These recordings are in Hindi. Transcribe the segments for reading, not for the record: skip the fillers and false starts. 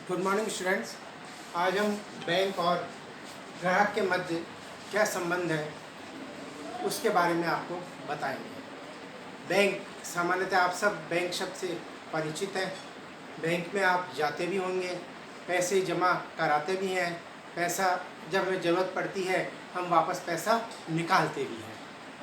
Good morning students. आज हम बैंक और ग्राहक के मध्य क्या संबंध है उसके बारे में आपको बताएंगे। बैंक, सामान्यतः आप सब बैंक शब्द से परिचित हैं। बैंक में आप जाते भी होंगे, पैसे जमा कराते भी हैं, पैसा जब हमें ज़रूरत पड़ती है हम वापस पैसा निकालते भी हैं,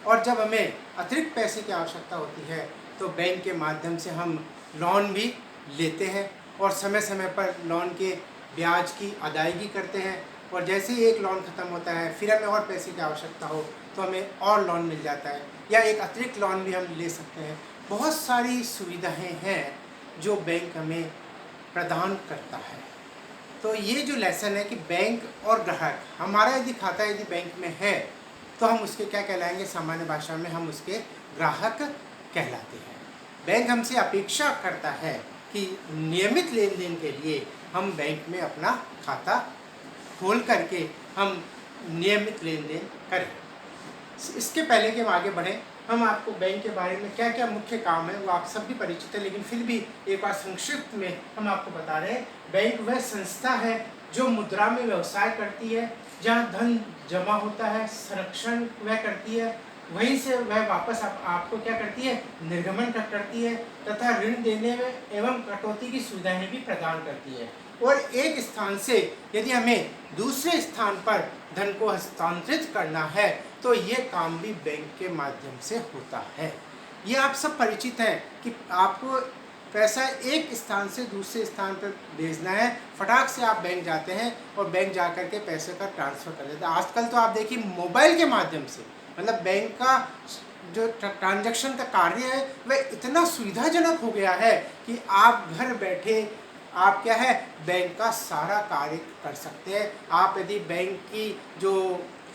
और जब हमें अतिरिक्त पैसे की आवश्यकता होती है तो बैंक के माध्यम से हम लोन भी लेते हैं और समय समय पर लोन के ब्याज की अदायगी करते हैं। और जैसे ही एक लोन ख़त्म होता है फिर हमें और पैसे की आवश्यकता हो तो हमें और लोन मिल जाता है, या एक अतिरिक्त लोन भी हम ले सकते हैं। बहुत सारी सुविधाएं हैं जो बैंक हमें प्रदान करता है। तो ये जो लेसन है कि बैंक और ग्राहक, हमारा यदि खाता यदि बैंक में है तो हम उसके क्या कहलाएंगे, सामान्य भाषा में हम उसके ग्राहक कहलाते हैं। बैंक हमसे अपेक्षा करता है कि नियमित लेन देन के लिए हम बैंक में अपना खाता खोल करके हम नियमित लेन देन करें। इसके पहले कि हम आगे बढ़ें, हम आपको बैंक के बारे में क्या क्या मुख्य काम है वो आप सब भी परिचित है, लेकिन फिर भी एक बार संक्षिप्त में हम आपको बता रहे हैं। बैंक वह संस्था है जो मुद्रा में व्यवसाय करती है, जहाँ धन जमा होता है, संरक्षण वह करती है, वहीं से वह वापस आपको क्या करती है, निर्गमन करती है, तथा ऋण देने में एवं कटौती की सुविधाएं भी प्रदान करती है। और एक स्थान से यदि हमें दूसरे स्थान पर धन को हस्तांतरित करना है तो ये काम भी बैंक के माध्यम से होता है। ये आप सब परिचित हैं कि आपको पैसा एक स्थान से दूसरे स्थान पर भेजना है, फटाक से आप बैंक जाते हैं और बैंक जा कर के पैसे का ट्रांसफ़र कर देते हैं। आजकल तो आप देखिए मोबाइल के माध्यम से, मतलब बैंक का जो ट्रांजैक्शन का कार्य है वह इतना सुविधाजनक हो गया है कि आप घर बैठे आप क्या है, बैंक का सारा कार्य कर सकते हैं। आप यदि बैंक की जो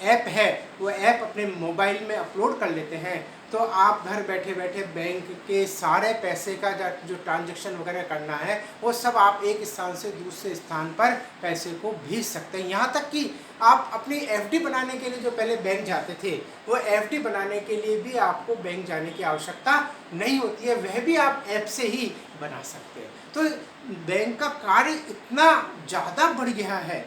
ऐप है वो ऐप अपने मोबाइल में अपलोड कर लेते हैं तो आप घर बैठे बैठे बैंक के सारे पैसे का जो ट्रांजैक्शन वगैरह करना है वो सब आप एक स्थान से दूसरे स्थान पर पैसे को भेज सकते हैं। यहाँ तक कि आप अपनी एफडी बनाने के लिए जो पहले बैंक जाते थे वो एफडी बनाने के लिए भी आपको बैंक जाने की आवश्यकता नहीं होती है, वह भी आप ऐप से ही बना सकते हैं। तो बैंक का कार्य इतना ज़्यादा बढ़ गया है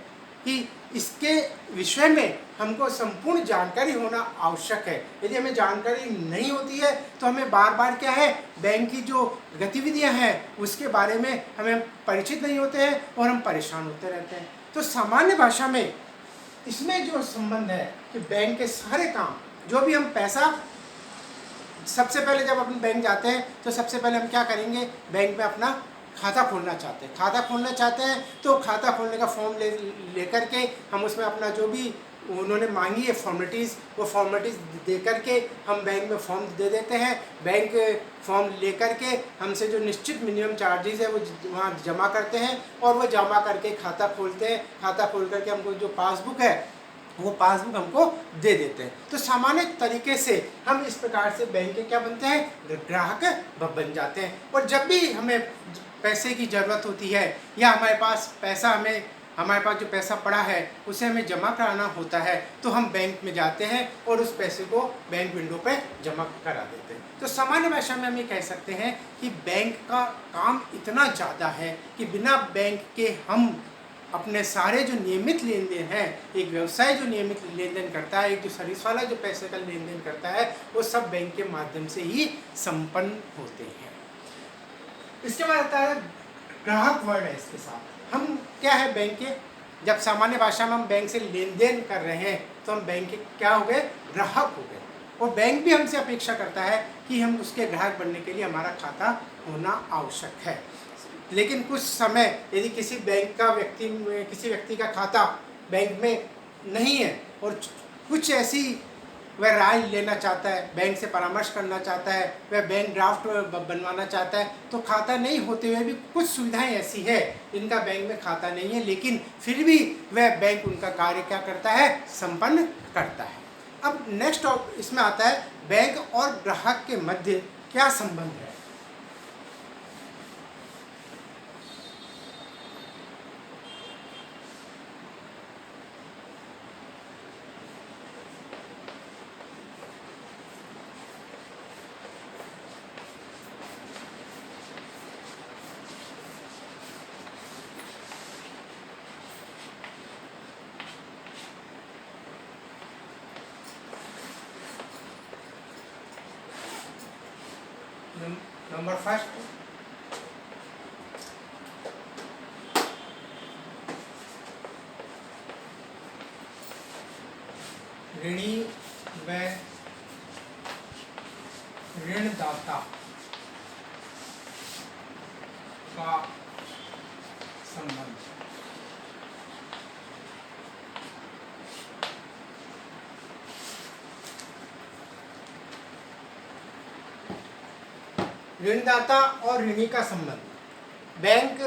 कि इसके विषय में हमको संपूर्ण जानकारी होना आवश्यक है। यदि हमें जानकारी नहीं होती है तो हमें बार बार क्या है, बैंक की जो गतिविधियां हैं उसके बारे में हमें परिचित नहीं होते हैं और हम परेशान होते रहते हैं। तो सामान्य भाषा में इसमें जो संबंध है कि बैंक के सारे काम, जो भी हम पैसा, सबसे पहले जब अपन बैंक जाते हैं तो सबसे पहले हम क्या करेंगे, बैंक में अपना खाता खोलना चाहते हैं। खाता खोलना चाहते हैं तो खाता खोलने का फॉर्म ले करके हम उसमें अपना जो भी उन्होंने मांगी है फॉर्मेलिटीज़, वो फॉर्मेलिटीज़ दे करके हम बैंक में फॉर्म दे देते हैं। बैंक फॉर्म ले करके हमसे जो निश्चित मिनिमम चार्जेस है वो वहाँ जमा करते हैं और वो जमा करके खाता खोलते हैं। खाता खोल करके हमको जो पासबुक है वो पासबुक हमको दे देते हैं। तो सामान्य तरीके से हम इस प्रकार से बैंक के क्या बनते हैं, ग्राहक बन जाते हैं। और जब भी हमें पैसे की ज़रूरत होती है या हमारे पास जो पैसा पड़ा है उसे हमें जमा कराना होता है तो हम बैंक में जाते हैं और उस पैसे को बैंक विंडो पे जमा करा देते हैं। तो सामान्य भाषा में हम ये कह सकते हैं कि बैंक का काम इतना ज़्यादा है कि बिना बैंक के हम अपने सारे जो नियमित लेन देन है, एक व्यवसाय जो नियमित लेन देन करता है, एक जो सर्विस वाला जो पैसे का लेन देन करता है, वो सब बैंक के माध्यम से ही संपन्न होते हैं। इसके बाद आता है ग्राहक वर्ण है। इसके साथ हम क्या है, बैंक के, जब सामान्य भाषा में हम बैंक से लेन देन कर रहे हैं तो हम बैंक के क्या हो गए, ग्राहक हो गए। और बैंक भी हमसे अपेक्षा करता है कि हम उसके ग्राहक बनने के लिए हमारा खाता होना आवश्यक है। लेकिन कुछ समय यदि किसी व्यक्ति का खाता बैंक में नहीं है और कुछ ऐसी वह राय लेना चाहता है, बैंक से परामर्श करना चाहता है, वह बैंक ड्राफ्ट बनवाना चाहता है, तो खाता नहीं होते हुए भी कुछ सुविधाएं ऐसी है जिनका बैंक में खाता नहीं है, लेकिन फिर भी वह बैंक उनका कार्य क्या करता है, संपन्न करता है। अब नेक्स्ट इसमें आता है बैंक और ग्राहक के मध्य क्या संबंध है। नंबर फर्स्ट, ऋणी व ऋणदाता का संबंध। ऋणदाता और ऋणी का संबंध। बैंक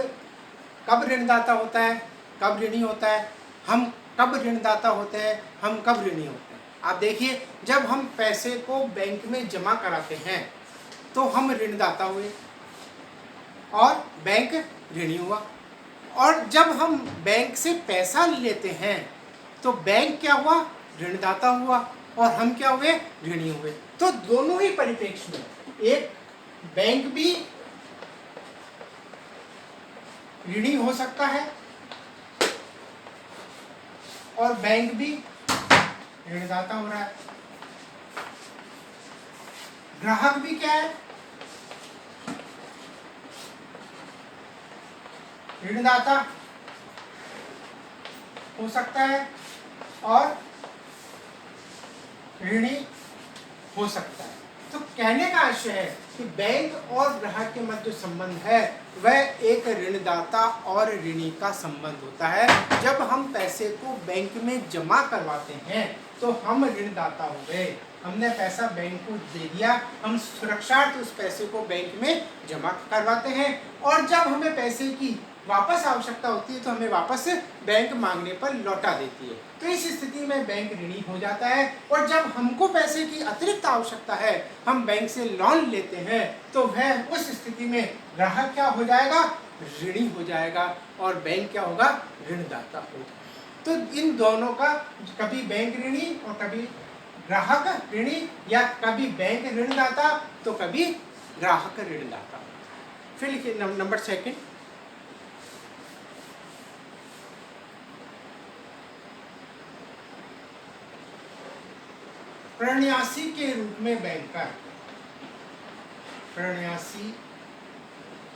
कब ऋणदाता होता है, कब ऋणी होता है, हम कब ऋणदाता होते हैं, हम कब ऋणी होते हैं। आप देखिए, जब हम पैसे को बैंक में जमा कराते हैं तो हम ऋणदाता हुए और बैंक ऋणी हुआ, और जब हम बैंक से पैसा लेते हैं तो बैंक क्या हुआ, ऋणदाता हुआ, और हम क्या हुए, ऋणी हुए। तो दोनों ही परिप्रेक्ष्य में एक बैंक भी ऋणी हो सकता है और बैंक भी ऋणदाता हो रहा है। ग्राहक भी क्या है, ऋणदाता हो सकता है और ऋणी हो सकता है। तो कहने का आशय है कि बैंक और ग्राहक के मध्य जो संबंध है वह एक ऋणदाता और ऋणी का संबंध होता है। जब हम पैसे को बैंक में जमा करवाते हैं तो हम ऋणदाता हो गए, हमने पैसा बैंक को दे दिया, हम सुरक्षार्थ उस पैसे को बैंक में जमा करवाते हैं, और जब हमें पैसे की वापस आवश्यकता होती है तो हमें वापस बैंक मांगने पर लौटा देती है। तो इस स्थिति में बैंक ऋणी हो जाता है, और जब हमको पैसे की अतिरिक्त आवश्यकता है, हम बैंक से लोन लेते हैं, तो वह उस स्थिति में ग्राहक क्या हो जाएगा, ऋणी हो जाएगा, और बैंक क्या होगा, ऋणदाता होगा। तो इन दोनों का, कभी बैंक ऋणी और कभी ग्राहक ऋणी, या कभी बैंक ऋणदाता तो कभी ग्राहक ऋणदाता। फिर लिखिए नंबर सेकंड, प्रणयासी के रूप में बैंकर, प्रणयासी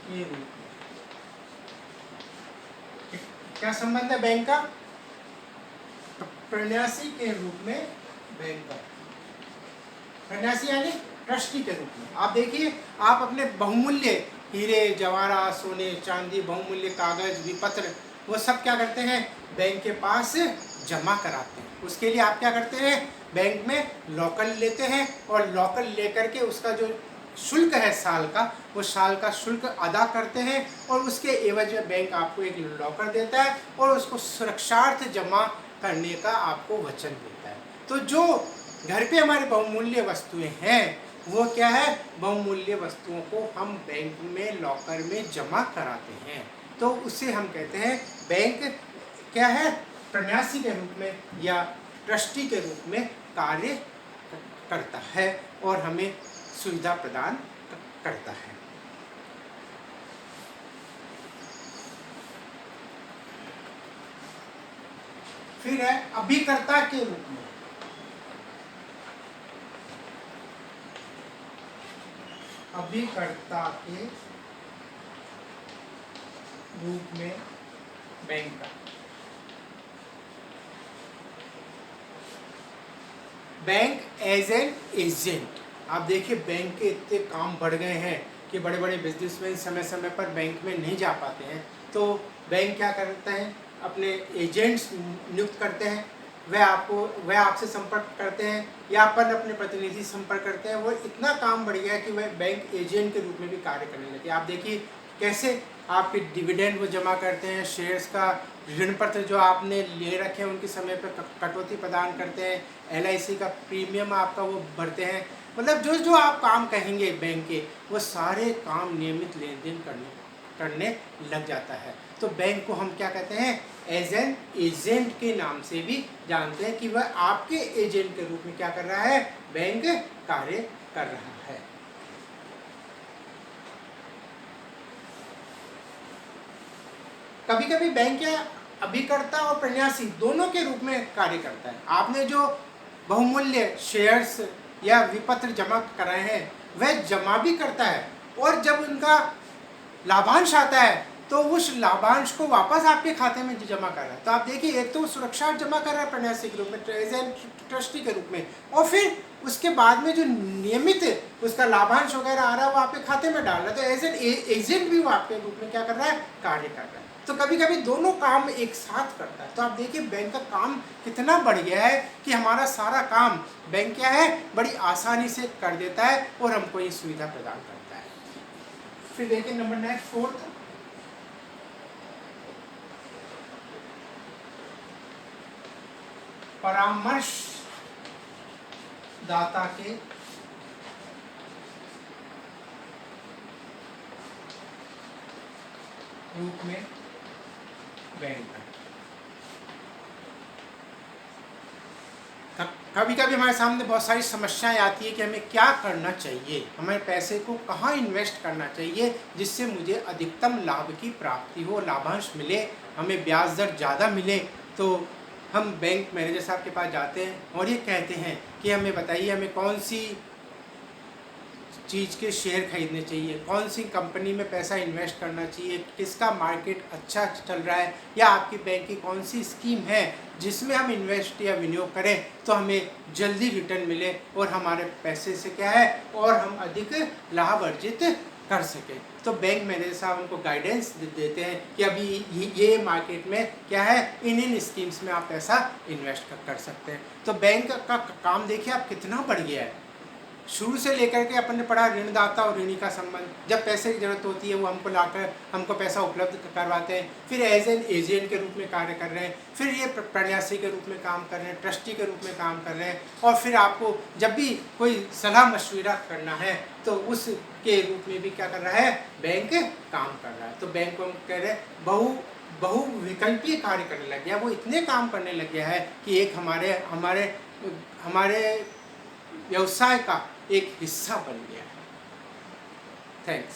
के रूप में क्या संबंध है बैंक का, प्रणयासी के रूप में बैंकर, प्रणयासी यानी ट्रस्टी के रूप में। आप देखिए, आप अपने बहुमूल्य हीरे जवाहरात, सोने चांदी, बहुमूल्य कागज, विपत्र, वो सब क्या करते हैं, बैंक के पास जमा कराते हैं। उसके लिए आप क्या करते हैं, बैंक में लॉकर लेते हैं, और लॉकर लेकर के उसका जो शुल्क है साल का, वो साल का शुल्क अदा करते हैं, और उसके एवज में बैंक आपको एक लॉकर देता है और उसको सुरक्षार्थ जमा करने का आपको वचन देता है। तो जो घर पे हमारे बहुमूल्य वस्तुएं हैं, वो क्या है, बहुमूल्य वस्तुओं को हम बैंक में लॉकर में जमा कराते हैं, तो उसे हम कहते हैं बैंक क्या है, प्रणयासी के रूप में या ट्रस्टी के रूप में कार्य करता है और हमें सुविधा प्रदान करता है। फिर है अभिकर्ता के रूप में, अभिकर्ता के रूप में बैंक का, बैंक एज एन एजेंट। आप देखिए, बैंक के इतने काम बढ़ गए हैं कि बड़े बड़े बिजनेसमैन समय समय पर बैंक में नहीं जा पाते हैं, तो बैंक क्या करते हैं, अपने एजेंट्स नियुक्त करते हैं, वह आपसे संपर्क करते हैं या अपन अपने प्रतिनिधि संपर्क करते हैं। वो इतना काम बढ़ गया है कि वह बैंक एजेंट के रूप में भी कार्य करने लगे। आप देखिए कैसे आपके डिविडेंड वो जमा करते हैं, शेयर्स का ऋण पत्र जो आपने ले रखे हैं उनकी समय पर कटौती प्रदान करते हैं, LIC का प्रीमियम आपका वो भरते हैं। मतलब जो जो आप काम कहेंगे बैंक के, वो सारे काम नियमित लेन देन करने लग जाता है। तो बैंक को हम क्या कहते हैं, एज एन एजेंट के नाम से भी जानते हैं कि वह आपके एजेंट के रूप में क्या कर रहा है, बैंक कार्य कर रहा है। कभी कभी बैंक या अभिकर्ता और प्रन्यासी दोनों के रूप में कार्य करता है। आपने जो बहुमूल्य शेयर्स या विपत्र जमा कराए हैं, वह जमा भी करता है और जब उनका लाभांश आता है तो उस लाभांश को वापस आपके खाते में जमा कर रहा है। तो आप देखिए, एक तो सुरक्षा जमा कर रहा है प्रन्यासी के रूप में, एज एन ट्रस्टी के रूप में, और फिर उसके बाद में जो नियमित उसका लाभांश वगैरह आ रहा है वो आपके खाते में डाल रहा है। तो एज एन एजेंट भी वो आपके रूप में क्या कर रहा है, कार्य कर रहा है। तो कभी कभी दोनों काम एक साथ करता है। तो आप देखिए बैंक का काम कितना बढ़ गया है कि हमारा सारा काम बैंक क्या है, बड़ी आसानी से कर देता है और हमको ये सुविधा प्रदान करता है। फिर देखिए नंबर नेक्स्ट, फोर्थ, परामर्श दाता के रूप में बैंक है। कभी कभी हमारे सामने बहुत सारी समस्याएं आती है कि हमें क्या करना चाहिए, हमें पैसे को कहाँ इन्वेस्ट करना चाहिए जिससे मुझे अधिकतम लाभ की प्राप्ति हो, लाभांश मिले, हमें ब्याज दर ज़्यादा मिले। तो हम बैंक मैनेजर साहब के पास जाते हैं और ये कहते हैं कि हमें बताइए हमें कौन सी चीज़ के शेयर खरीदने चाहिए, कौन सी कंपनी में पैसा इन्वेस्ट करना चाहिए, किसका मार्केट अच्छा चल रहा है, या आपकी बैंक की कौन सी स्कीम है जिसमें हम इन्वेस्ट या विनियोग करें तो हमें जल्दी रिटर्न मिले और हमारे पैसे से क्या है और हम अधिक लाभ अर्जित कर सकें। तो बैंक मैनेजर साहब उनको गाइडेंस देते हैं कि अभी ये मार्केट में क्या है, इन स्कीम्स में आप पैसा इन्वेस्ट कर सकते हैं। तो बैंक का काम देखिए आप कितना बढ़ गया है। शुरू से लेकर के अपन ने पढ़ा ऋणदाता और ऋणी का संबंध, जब पैसे की जरूरत होती है वो हमको लाकर हमको पैसा उपलब्ध करवाते हैं, फिर एज एन एजेंट के रूप में कार्य कर रहे हैं, फिर ये प्रन्यासी के रूप में काम कर रहे हैं, ट्रस्टी के रूप में काम कर रहे हैं, और फिर आपको जब भी कोई सलाह मशविरा करना है तो उसके रूप में भी क्या कर रहा है, बैंक काम कर रहा है। तो बैंक को हम कह रहे हैं बहुविकल्पीय कार्य करने लग गया, वो इतने काम करने लग गया है कि एक हमारे व्यवसाय का एक हिस्सा बन गया है। थैंक्स।